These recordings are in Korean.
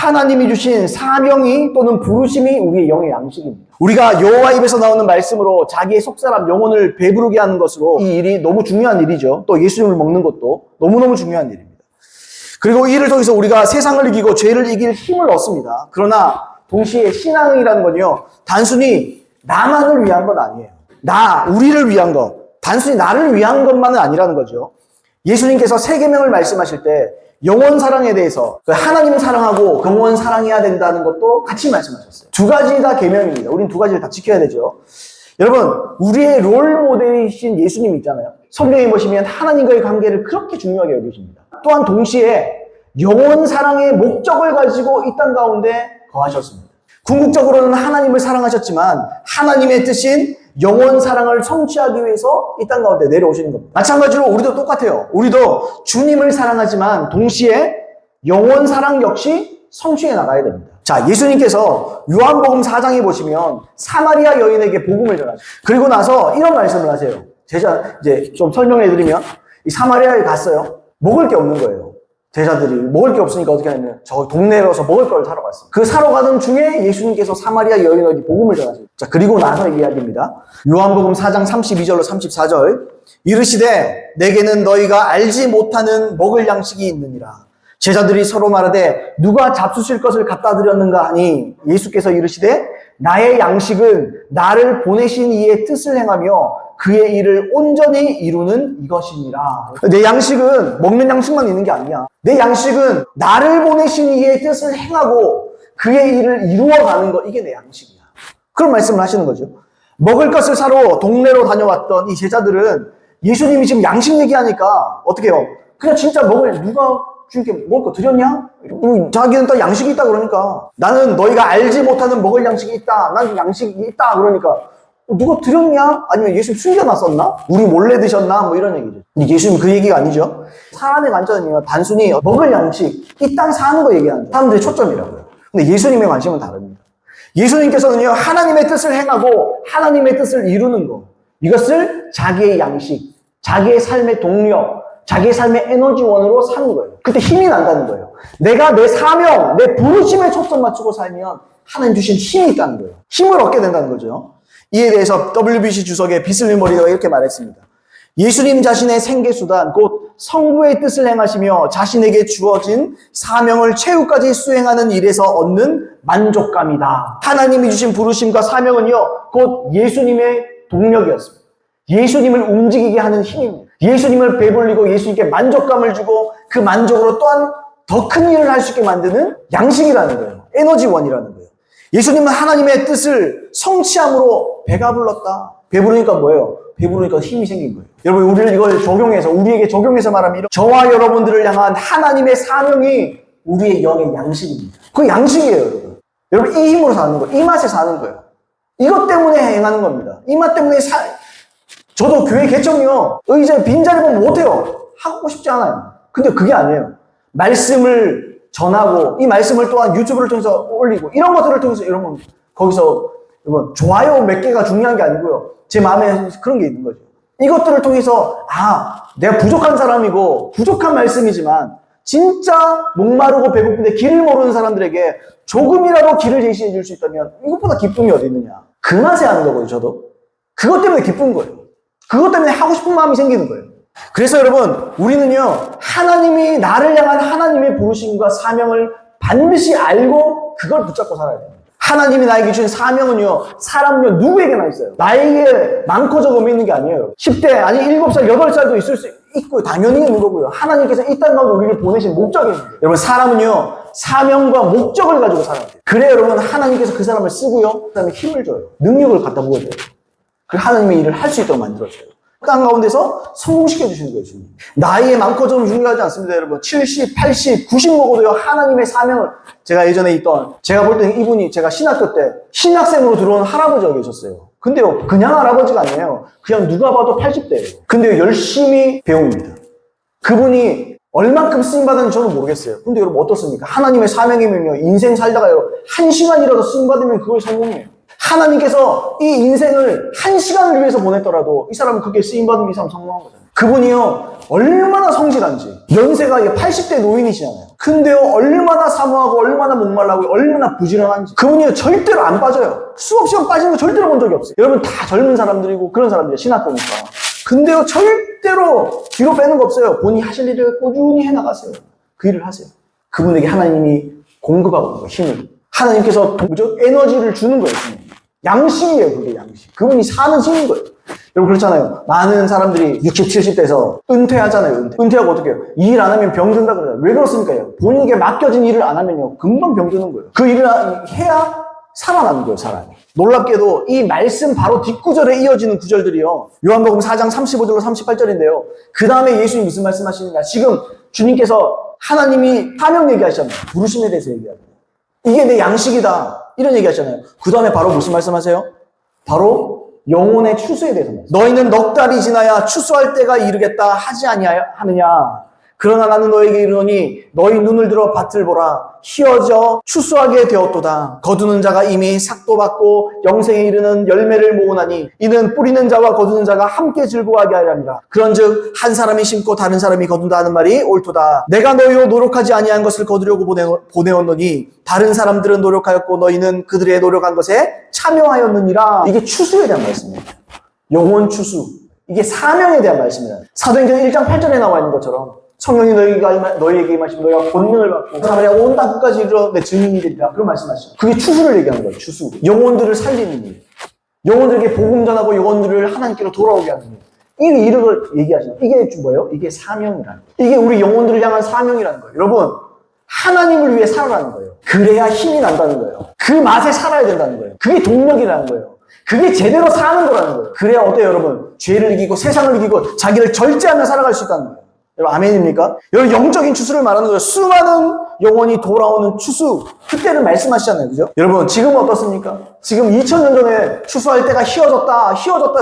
하나님이 주신 사명이 또는 부르심이 우리의 영의 양식입니다. 우리가 여호와 입에서 나오는 말씀으로 자기의 속사람 영혼을 배부르게 하는 것으로 이 일이 너무 중요한 일이죠. 또 예수님을 먹는 것도 너무너무 중요한 일입니다. 그리고 이 일을 통해서 우리가 세상을 이기고 죄를 이길 힘을 얻습니다. 그러나 동시에 신앙이라는 건요, 단순히 나만을 위한 건 아니에요. 우리를 위한 것, 단순히 나를 위한 것만은 아니라는 거죠. 예수님께서 세 계명을 말씀하실 때 영원 사랑에 대해서 하나님을 사랑하고 영원 사랑해야 된다는 것도 같이 말씀하셨어요. 두 가지 다 계명입니다. 우린 두 가지를 다 지켜야 되죠. 여러분, 우리의 롤 모델이신 예수님 있잖아요. 성경에 보시면 하나님과의 관계를 그렇게 중요하게 여기십니다. 또한 동시에 영원 사랑의 목적을 가지고 이 땅 가운데 거하셨습니다. 궁극적으로는 하나님을 사랑하셨지만 하나님의 뜻인 영원 사랑을 성취하기 위해서 이 땅 가운데 내려오시는 겁니다. 마찬가지로 우리도 똑같아요. 우리도 주님을 사랑하지만 동시에 영원 사랑 역시 성취해 나가야 됩니다. 자, 예수님께서 요한복음 4장에 보시면 사마리아 여인에게 복음을 전하죠. 그리고 나서 이런 말씀을 하세요. 제자 이제 좀 설명해 드리면 이 사마리아에 갔어요. 먹을 게 없는 거예요. 제자들이 먹을 게 없으니까 어떻게 하냐면 저 동네로서 먹을 걸 사러 갔습니다. 그 사러 가던 중에 예수님께서 사마리아 여인에게 복음을 전하세요. 자, 그리고 나서 이야기입니다. 요한복음 4장 32절로 34절. 이르시되 내게는 너희가 알지 못하는 먹을 양식이 있느니라. 제자들이 서로 말하되 누가 잡수실 것을 갖다 드렸는가 하니 예수께서 이르시되 나의 양식은 나를 보내신 이의 뜻을 행하며 그의 일을 온전히 이루는 이것이니라. 내 양식은 먹는 양식만 있는 게 아니야. 내 양식은 나를 보내신 이의 뜻을 행하고 그의 일을 이루어가는 것, 이게 내 양식이야. 그런 말씀을 하시는 거죠. 먹을 것을 사러 동네로 다녀왔던 이 제자들은 예수님이 지금 양식 얘기하니까 어떻게 해요? 그냥 진짜 누가 주님께 먹을 거 드렸냐? 자기는 또 양식이 있다 그러니까. 나는 너희가 알지 못하는 먹을 양식이 있다. 난 양식이 있다 그러니까. 누가 드렸냐? 아니면 예수님 숨겨놨었나? 우리 몰래 드셨나? 뭐 이런 얘기죠. 예수님 그 얘기가 아니죠. 사람의 관점은요, 단순히 먹을 양식, 이 땅 사는 거 얘기하는 거예요. 사람들의 초점이라고요. 근데 예수님의 관심은 다릅니다. 예수님께서는요, 하나님의 뜻을 행하고 하나님의 뜻을 이루는 거, 이것을 자기의 양식, 자기의 삶의 동력, 자기의 삶의 에너지원으로 사는 거예요. 그때 힘이 난다는 거예요. 내가 내 사명, 내 부르심에 초점 맞추고 살면 하나님 주신 힘이 있다는 거예요. 힘을 얻게 된다는 거죠. 이에 대해서 WBC 주석의 비슬리 머리가 이렇게 말했습니다. 예수님 자신의 생계수단, 곧 성부의 뜻을 행하시며 자신에게 주어진 사명을 최후까지 수행하는 일에서 얻는 만족감이다. 하나님이 주신 부르심과 사명은요, 곧 예수님의 동력이었습니다. 예수님을 움직이게 하는 힘입니다. 예수님을 배불리고 예수님께 만족감을 주고 그 만족으로 또한 더 큰 일을 할 수 있게 만드는 양식이라는 거예요. 에너지원이라는 거예요. 예수님은 하나님의 뜻을 성취함으로 배가 불렀다. 배부르니까 뭐예요? 배부르니까 힘이 생긴 거예요. 여러분, 우리를 이걸 적용해서, 우리에게 적용해서 말하면 저와 여러분들을 향한 하나님의 사명이 우리의 영의 양식입니다. 그 양식이에요, 여러분. 여러분, 이 힘으로 사는 거예요. 이 맛에 사는 거예요. 이것 때문에 행하는 겁니다. 이 맛 때문에 저도 교회 개척이요, 의자에 빈자리 보면 못해요. 하고 싶지 않아요. 근데 그게 아니에요. 말씀을 전하고 이 말씀을 또한 유튜브를 통해서 올리고 이런 것들을 통해서 여러분 거기서 여러분 좋아요 몇 개가 중요한 게 아니고요. 제 마음에 그런 게 있는 거죠. 이것들을 통해서 내가 부족한 사람이고 부족한 말씀이지만 진짜 목마르고 배고픈데 길을 모르는 사람들에게 조금이라도 길을 제시해 줄 수 있다면 이것보다 기쁨이 어디 있느냐. 그 맛에 하는 거거든요. 저도 그것 때문에 기쁜 거예요. 그것 때문에 하고 싶은 마음이 생기는 거예요. 그래서 여러분, 우리는요, 하나님이 나를 향한 하나님의 부르심과 사명을 반드시 알고 그걸 붙잡고 살아야 돼요. 하나님이 나에게 주신 사명은요, 사람은요, 누구에게나 있어요. 나에게 많고 적음이 있는 게 아니에요. 10대, 아니 7살, 8살도 있을 수 있고 당연히 있는 거고요. 하나님께서 이 땅 가운데 우리를 보내신 목적이 있는 거예요. 여러분, 사람은요, 사명과 목적을 가지고 살아야 돼요. 그래야 여러분, 하나님께서 그 사람을 쓰고요, 그 사람에 힘을 줘요. 능력을 갖다 부어줘요. 그리고 하나님의 일을 할 수 있도록 만들어줘요. 땅 가운데서 성공시켜 주시는 거예요, 주님. 나이에 많고 적음 중요하지 않습니다, 여러분. 70, 80, 90 먹어도요, 하나님의 사명을. 제가 예전에 제가 볼 때는 이분이 제가 신학교 때 신학생으로 들어온 할아버지가 계셨어요. 근데요, 그냥 할아버지가 아니에요. 그냥 누가 봐도 80대예요. 근데요, 열심히 배웁니다. 그분이 얼만큼 쓰임받았는지 저는 모르겠어요. 근데 여러분 어떻습니까? 하나님의 사명이면요, 인생 살다가 여러분 1시간이라도 쓰임받으면 그걸 성공이에요. 하나님께서 이 인생을 1시간을 위해서 보냈더라도 이 사람은 그게 쓰임받은 이 사람 성공한 거잖아요. 그분이요, 얼마나 성실한지. 연세가 80대 노인이시잖아요. 근데요, 얼마나 사모하고, 얼마나 목말라고, 얼마나 부지런한지. 그분이요, 절대로 안 빠져요. 수없이 빠지는 거 절대로 본 적이 없어요. 여러분 다 젊은 사람들이고 그런 사람들이에요, 신학교니까. 근데요, 절대로 뒤로 빼는 거 없어요. 본인이 하실 일을 꾸준히 해나가세요. 그 일을 하세요. 그분에게 하나님이 공급하고 있는 거예요, 힘을. 하나님께서 에너지를 주는 거예요, 주님. 양식이에요, 그게 양식. 그분이 사는 힘인 거예요. 여러분 그렇잖아요. 많은 사람들이 60, 70대에서 은퇴하잖아요. 은퇴하고 어떻게 해요? 일 안 하면 병든다 그러잖아요. 왜 그렇습니까? 본인에게 맡겨진 일을 안 하면요, 금방 병드는 거예요. 그 일을 해야 살아나는 거예요, 사람이. 놀랍게도 이 말씀 바로 뒷구절에 이어지는 구절들이요, 요한복음 4장 35절로 38절인데요. 그 다음에 예수님이 무슨 말씀하시느냐. 지금 주님께서 하나님이 사명 얘기하셨잖아요. 부르심에 대해서 얘기하고. 이게 내 양식이다, 이런 얘기하잖아요. 그 다음에 바로 무슨 말씀하세요? 바로 영혼의 추수에 대해서 말씀. 너희는 넉 달이 지나야 추수할 때가 이르겠다 하지 아니하느냐. 그러나 나는 너에게 이르노니 너희 눈을 들어 밭을 보라. 희어져 추수하게 되었도다. 거두는 자가 이미 삭도 받고 영생에 이르는 열매를 모으나니 이는 뿌리는 자와 거두는 자가 함께 즐거워하게 하려 함이라. 그런즉 한 사람이 심고 다른 사람이 거둔다 하는 말이 옳도다. 내가 너희로 노력하지 아니한 것을 거두려고 보내었노니 다른 사람들은 노력하였고 너희는 그들의 노력한 것에 참여하였느니라. 이게 추수에 대한 말씀입니다. 영혼 추수. 이게 사명에 대한 말씀입니다. 사도행전 1장 8절에 나와 있는 것처럼 성령이 너희에게 임하시면 너희가 권능을 받고 사마리아 온 땅끝까지 이르러 내 증인이 되리라. 그런 말씀하시죠. 그게 추수를 얘기하는 거예요. 추수. 영혼들을 살리는 일. 영혼들에게 복음 전하고 영혼들을 하나님께로 돌아오게 하는 일. 이 일을 얘기하시는 거예요. 이게 뭐예요? 이게 사명이라는 거예요. 이게 우리 영혼들을 향한 사명이라는 거예요. 여러분, 하나님을 위해 살아가는 거예요. 그래야 힘이 난다는 거예요. 그 맛에 살아야 된다는 거예요. 그게 동력이라는 거예요. 그게 제대로 사는 거라는 거예요. 그래야 어때요, 여러분? 죄를 이기고 세상을 이기고 자기를 절제하며 살아갈 수 있다는 거예요. 여러분, 아멘입니까? 여러분, 영적인 추수를 말하는 거예요. 수많은 영혼이 돌아오는 추수. 그때를 말씀하시잖아요. 그죠? 여러분, 지금은 어떻습니까? 지금 2000년 전에 추수할 때가 희어졌다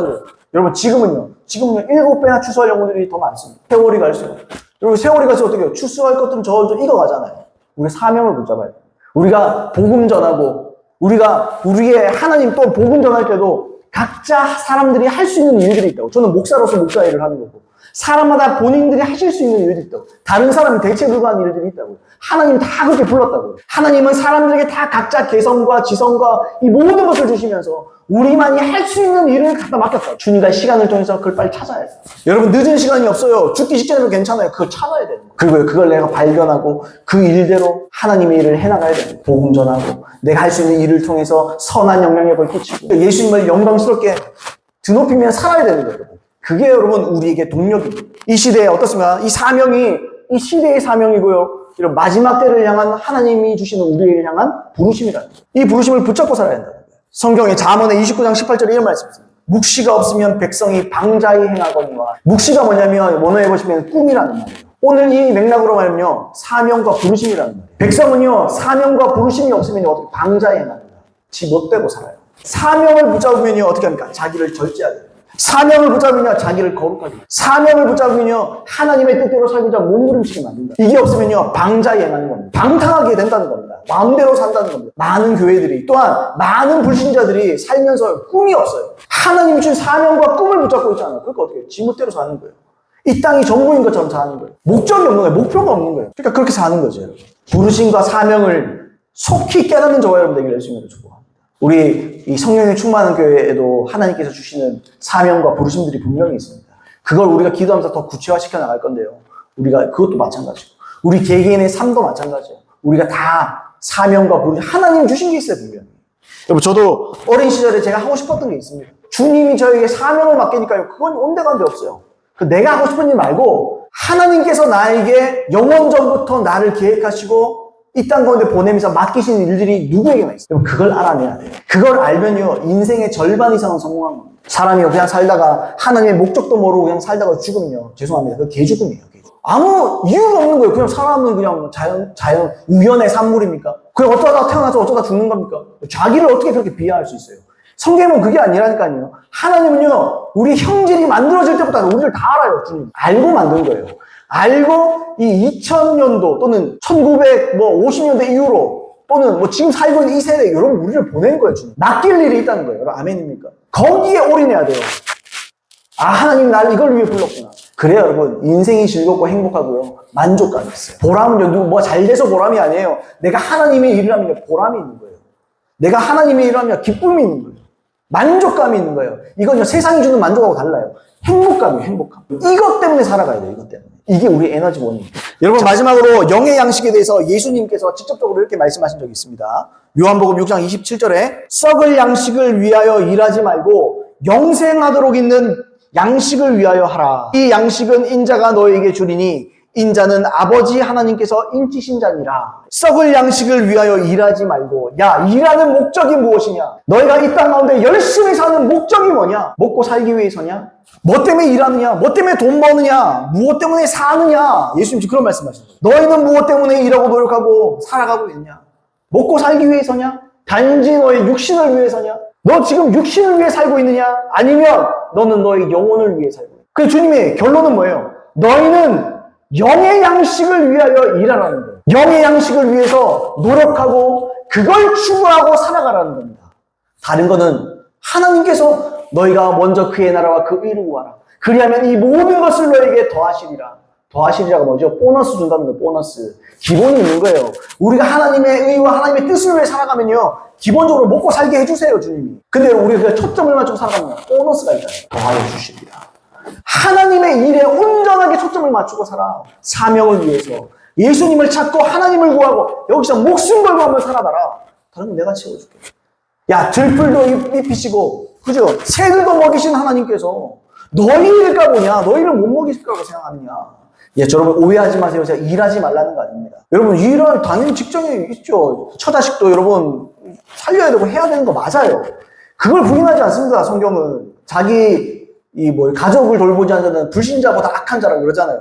그래요. 여러분, 지금은요, 7배나 추수할 영혼들이 더 많습니다. 세월이 갈수록. 여러분, 세월이 갈수록 어떻게 해요? 추수할 것들은 점점 익어가잖아요. 우리가 사명을 붙잡아야 돼요. 우리가 복음 전하고, 우리가 우리의 하나님 또 복음 전할 때도 각자 사람들이 할 수 있는 일들이 있다고. 저는 목사로서 목사 일을 하는 거고. 사람마다 본인들이 하실 수 있는 일들이 있다고. 다른 사람이 대체 불가한 일들이 있다고. 하나님 다 그렇게 불렀다고. 하나님은 사람들에게 다 각자 개성과 지성과 이 모든 것을 주시면서 우리만이 할 수 있는 일을 갖다 맡겼다. 주님과 시간을 통해서 그걸 빨리 찾아야 돼요. 여러분, 늦은 시간이 없어요. 죽기 직전에도 괜찮아요. 그걸 찾아야 돼요. 그리고 그걸 내가 발견하고 그 일대로 하나님의 일을 해나가야 돼요. 복음 전하고 내가 할 수 있는 일을 통해서 선한 영향력을 끼치고 예수님을 영광스럽게 드높이며 살아야 되는 거예요. 그게 여러분 우리에게 동력입니다. 이 시대에 어떻습니까? 이 사명이 이 시대의 사명이고요. 이런 마지막 때를 향한 하나님이 주시는 우리를 향한 부르심이라는 거예요. 이 부르심을 붙잡고 살아야 된다는 거예요. 성경에 잠언의 29장 18절에 이런 말씀이 있습니다. 묵시가 없으면 백성이 방자히 행하거니와. 묵시가 뭐냐면 원어에 보시면 꿈이라는 말이에요. 오늘 이 맥락으로 말하면요, 사명과 부르심이라는 말이에요. 백성은요, 사명과 부르심이 없으면 어떻게 방자히 행합니다. 지 못되고 살아요. 사명을 붙잡으면요, 어떻게 합니까? 자기를 절제하게 돼요. 사명을 붙잡으면요, 자기를 거룩하게 합니다. 사명을 붙잡으면요, 하나님의 뜻대로 살고자 몸부림치게 만든다. 이게 없으면요, 방자히 행하는 겁니다. 방탕하게 된다는 겁니다. 마음대로 산다는 겁니다. 많은 교회들이, 또한 많은 불신자들이 살면서 꿈이 없어요. 하나님 준 사명과 꿈을 붙잡고 있잖아요. 그러니까 어떻게 해요? 지멋대로 사는 거예요. 이 땅이 전부인 것처럼 사는 거예요. 목적이 없는 거예요. 목표가 없는 거예요. 그러니까 그렇게 사는 거죠, 여러분. 부르심과 사명을 속히 깨닫는 저와 여러분 되기를 예수님으로 축복합니다. 우리 이 성령의 충만한 교회에도 하나님께서 주시는 사명과 부르심들이 분명히 있습니다. 그걸 우리가 기도하면서 더 구체화시켜 나갈 건데요. 우리가 그것도 마찬가지고, 우리 개개인의 삶도 마찬가지예요. 우리가 다 사명과 부르심, 하나님 주신 게 있어요, 분명히. 여러분, 저도 어린 시절에 제가 하고 싶었던 게 있습니다. 주님이 저에게 사명을 맡기니까요, 그건 온데간데 없어요. 내가 하고 싶은 일 말고 하나님께서 나에게 영원전부터 나를 계획하시고 이 땅 가운데 보내면서 맡기신 일들이 누구에게나 있어요. 그걸 알아내야 돼요. 그걸 알면요, 인생의 절반 이상은 성공한 겁니다. 사람이 그냥 살다가 하나님의 목적도 모르고 그냥 살다가 죽으면요, 죄송합니다. 그건 개죽음이에요. 아무 이유가 없는 거예요. 그냥 사람은 그냥 자연 우연의 산물입니까? 그냥 어쩌다 태어나서 어쩌다 죽는 겁니까? 자기를 어떻게 그렇게 비하할 수 있어요? 성경은 그게 아니라니까요. 하나님은요, 우리 형질이 만들어질 때부터 우리를 다 알아요, 주님. 알고 만든 거예요. 알고 이 2000년도 또는 1950년대 이후로 또는 지금 살고 있는 이 세대에 여러분 우리를 보낸 거예요, 주님. 맡길 일이 있다는 거예요. 여러분, 아멘입니까? 거기에 올인해야 돼요. 아, 하나님 날 이걸 위해 불렀구나. 그래요, 여러분. 인생이 즐겁고 행복하고요. 만족감이 있어요. 보람은요, 누구 뭐 잘 돼서 보람이 아니에요. 내가 하나님의 일을 하면 보람이 있는 거예요. 내가 하나님의 일을 하면 기쁨이 있는 거예요. 만족감이 있는 거예요. 이건요, 세상이 주는 만족하고 달라요. 행복감이에요, 행복감. 이것 때문에 살아가야 돼요, 이것 때문에. 이게 우리 에너지 원입니다. 여러분, 마지막으로 영의 양식에 대해서 예수님께서 직접적으로 이렇게 말씀하신 적이 있습니다. 요한복음 6장 27절에 썩을 양식을 위하여 일하지 말고 영생하도록 있는 양식을 위하여 하라. 이 양식은 인자가 너에게 주리니 인자는 아버지 하나님께서 인치신 자니라. 썩을 양식을 위하여 일하지 말고, 야, 일하는 목적이 무엇이냐? 너희가 이 땅 가운데 열심히 사는 목적이 뭐냐? 먹고 살기 위해서냐? 뭐 때문에 일하느냐? 뭐 때문에 돈 버느냐? 무엇 때문에 사느냐? 예수님 지금 그런 말씀하셨어요. 너희는 무엇 때문에 일하고 노력하고 살아가고 있냐? 먹고 살기 위해서냐? 단지 너의 육신을 위해서냐? 너 지금 육신을 위해 살고 있느냐? 아니면 너는 너의 영혼을 위해 살고 있느냐? 그 주님의 결론은 뭐예요? 너희는 영의 양식을 위하여 일하라는 거예요. 영의 양식을 위해서 노력하고 그걸 추구하고 살아가라는 겁니다. 다른 거는 하나님께서 너희가 먼저 그의 나라와 그 의를 구하라. 그리하면 이 모든 것을 너에게 더하시리라. 더하시리라가 뭐죠? 보너스 준다는 거예요. 보너스. 기본이 있는 거예요. 우리가 하나님의 의와 하나님의 뜻을 위해 살아가면요, 기본적으로 먹고 살게 해주세요, 주님이. 근데 우리가 초점을 맞추고 살아가면 보너스가 있잖아요. 더하여 주시리라. 하나님의 일에 온전하게 초점을 맞추고 살아. 사명을 위해서 예수님을 찾고 하나님을 구하고 여기서 목숨 걸고 한번 살아봐라. 다른 건 내가 채워줄게. 야, 들풀도 입히시고, 그죠? 새들도 먹이신 하나님께서 너희일까 보냐? 너희를 못 먹이실 거라고 생각하느냐? 예, 여러분 오해하지 마세요. 제가 일하지 말라는 거 아닙니다. 여러분 일할 당연히 직장에 있죠. 처자식도 여러분 살려야 되고 해야 되는 거 맞아요. 그걸 부인하지 않습니다. 성경은 자기 가족을 돌보지 않는 자는 불신자보다 악한 자라고 그러잖아요.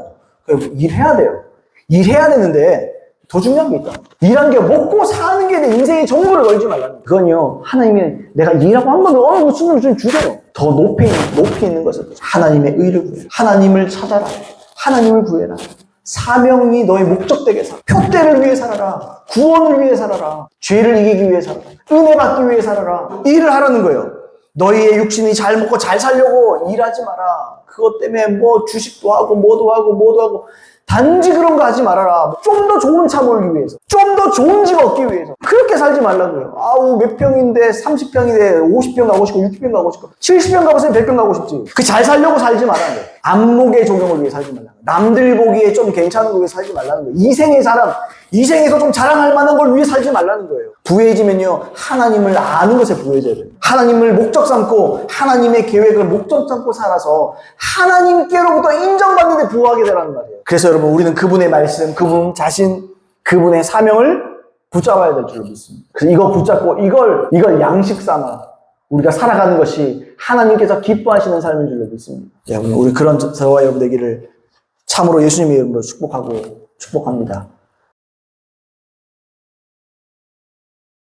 일해야 돼요. 일해야 되는데 더 중요한 게 있다. 일한 게 먹고 사는 게 내 인생의 전부를 걸지 말라는 거예요. 그건요, 하나님이 내가 일하고 한 번은 어느 수준을 좀 주세요. 더 높이 있는 것을 하나님의 의를 구해라. 하나님을 찾아라. 하나님을 구해라. 사명이 너의 목적되게 살아. 표대를 위해 살아라. 구원을 위해 살아라. 죄를 이기기 위해 살아라. 은혜 받기 위해 살아라. 일을 하라는 거예요. 너희의 육신이 잘 먹고 잘 살려고 일하지 마라. 그것 때문에 뭐 주식도 하고 뭐도 하고 단지 그런 거 하지 말아라. 좀 더 좋은 차 몰기 위해서, 좀 더 좋은 집 얻기 위해서 그렇게 살지 말라고요. 아우 몇 평인데 30평인데 50평 가고 싶고 60평 가고 싶고 70평 가고 싶으면 100평 가고 싶지. 그 잘 살려고 살지 말라는 거예요. 안목의 조경을 위해 살지 말라는 거예요. 남들 보기에 좀 괜찮은 거 위해 살지 말라는 거예요. 이생의 사람, 이생에서 좀 자랑할 만한 걸 위해 살지 말라는 거예요. 부해지면요, 하나님을 아는 것에 부해져야 돼요. 하나님을 목적 삼고 하나님의 계획을 목적 삼고 살아서 하나님께로부터 인정받는 데 부하게 되라는 말이에요. 그래서 여러분, 우리는 그분의 말씀, 그분 자신, 그분의 사명을 붙잡아야 될 줄 믿습니다. 그래서 이거 붙잡고 이걸 양식 삼아 우리가 살아가는 것이 하나님께서 기뻐하시는 삶인 줄 믿습니다. 여러분, 우리 그런 저와 여러분 되기를 참으로 예수님의 이름으로 축복합니다.